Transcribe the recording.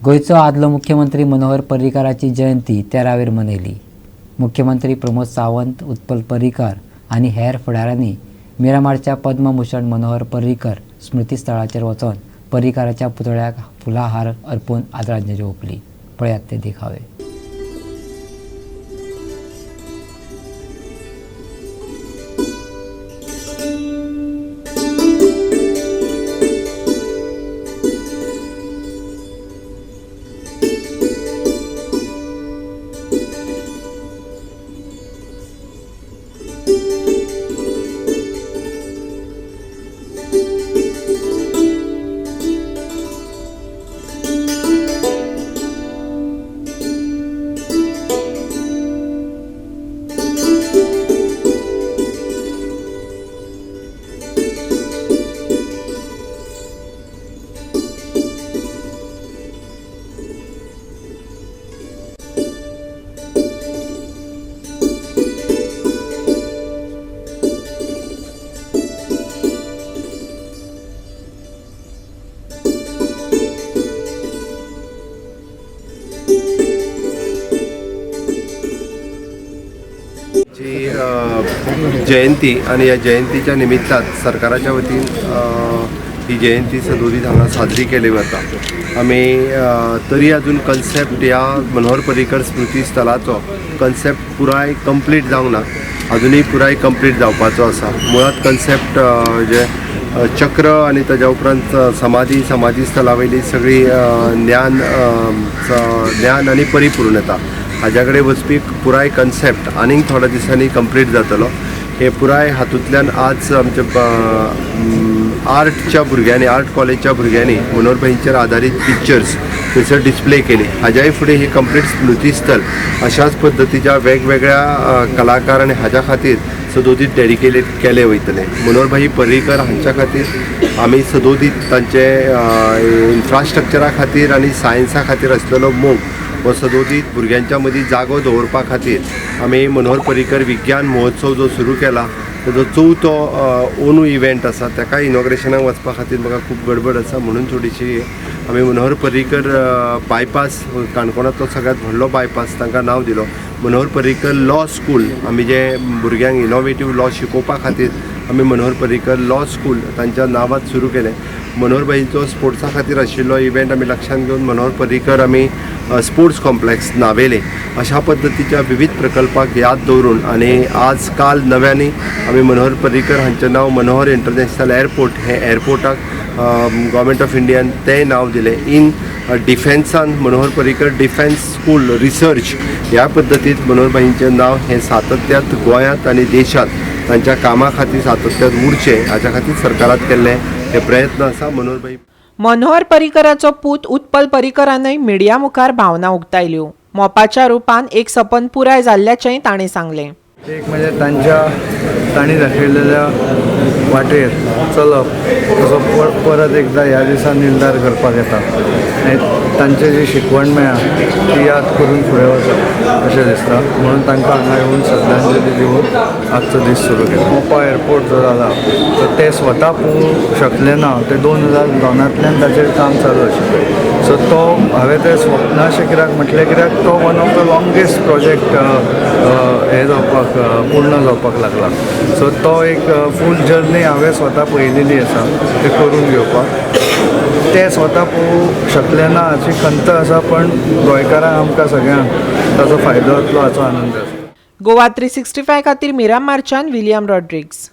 गोयचो आदलो मुख्यमंत्री मनोहर पर्रीकाराची जयंती 13 मनयली। मुख्यमंत्री प्रमोद सावंत, उत्पल पर्रीकार आनी हेर फुडाऱ्यांनी मिरामारच्या पद्मभूषण मनोहर पर्रीकर स्मृतीस्थळाचेर वचून पर्रीकाराच्या पुतळ्याक फुलां हार अर्पून आदरांजली ओंपली। पळयात ते देखावे। जयंती आणि या जयंतीच्या निमित्तान सरकाराच्या वतीन ही जयंती सदोदीत हांगा साजरी केली वता। आमी तरी अजून कन्सेप्ट ह्या मनोहर पर्रीकर स्मृती स्थळाचो कन्सेप्ट पुराय कंप्लीट जावंक ना, अजुनूय पुराय कंप्लीट जावपाचो आसा। मुळात कन्सेप्ट जे चक्र आणि ताच्या उपरांत समाधी स्थळा वयली सगळी ज्ञान आणि परिपूर्णता हाज्या कडेन वचपी पुराय कन्सेप्ट आनीक थोड्या दिसांनी कंप्लीट जातलो। हे पुराय हातूंतल्यान आज आमच्या आर्टच्या भुरग्यांनी, आर्ट कॉलेजच्या भुरग्यांनी मनोहर भाईंचेर आधारीत पिक्चर्स थंयसर डिस्प्ले केली। हाज्याय फुडें ही कंप्लीट स्मृतीस्थळ अशाच पद्दतीच्या वेगवेगळ्या कलाकार आनी हाज्या खातीर सदोदीत डेडिकेटेड केले वयतले। मनोहर भाई पर्रीकर हांच्या खातीर आमी सदोदीत तांचे इन्फ्रास्ट्रक्चरा खातीर आनी सायन्सा खातीर आसलेलो मोग हो सदोदीत भुरग्यांच्या मदीं जागो दवरपा खातीर आमी मनोहर पर्रीकर विज्ञान महोत्सव जो सुरू केला ताजो 4थो ओनू इव्हेंट आसा, ताका इनॉग्रेशनाक वचपा खातीर म्हाका खूब गडबड आसा, म्हणून थोडीशी आमी मनोहर पर्रीकर बायपास, काणकोणांतलो सगळ्यांत व्हडलो बायपास तांकां नांव दिलो मनोहर पर्रीकर लॉ स्कूल। आमी जे भुरग्यांक इनोवेटीव लॉ शिकोवपा खातीर आमी मनोहर पर्रीकर लॉ स्कूल तांच्या नांवांत सुरू केलें। मनोहर भाईंचो स्पोर्ट्सा खातीर आशिल्लो इव्हेंट आमी लक्षांत घेवन मनोहर पर्रीकर आमी स्पोर्ट्स कॉम्प्लेक्स नावेले। अशा पद्दतीच्या विविध प्रकल्पाक याद दवरून आनी आज काल नव्यानी आमी मनोहर पर्रीकर हांचें नांव मनोहर इंटरनॅशनल एअरपोर्ट हे एअरपोर्टाक गव्हर्मेंट ऑफ इंडियान तें नांव दिलें। इन डिफेन्सान Manohar Parrikar defence school research ह्या पद्दतीन मनोहर भाईंचें नांव हे सातत्यांत गोंयांत आनी देशांत तांच्या कामा खातीर सातत्यांत उरचे हाच्या खातीर सरकारान केल्ले हे प्रयत्न आसा। मनोहर पर्रीकराचो पूत उत्पल पर्रीकरानय मिडिया मुखार भावना उक्तायल्यो। मोपाच्या रुपान एक सपन पुराय जाल्ल्याचेंय ताणें सांगलें। एक म्हणजे तांणी दाखयलेल्या वाटेर चलप तसो परत एकदा ह्या दिसा निर्धार करपाक येता आनी तांचे जी शिकवण मेळ्ळा ती याद करून फुडें वचप अशें दिसता। म्हणून तांकां हांगा येवन श्रद्धांजली दिवन आजचो दीस सुरू केला। मोपा एअरपोर्ट जो जाला तो ते स्वता पोवूंक शकले ना, ते 2002तल्यान ताचेर काम चालू आशिल्लें। सो तो हांवें तें स्वप्न अशें कित्याक म्हटलें, कित्याक तो one of the longest project हे जावपाक पूर्ण जावपाक लागला। सो तो एक फूल जर्नी हांवें स्वता पळयलेली आसा ते करून घेवपाक। ते स्वता पळोवंक शकले ना हाची खंत आसा, पण गोंयकारांक आमकां सगळ्यांक ताचो फायदो जातलो हाचो आनंद आसा। गोवा 365 खातीर मिरामारच्यान विलियम रॉड्रिग्स।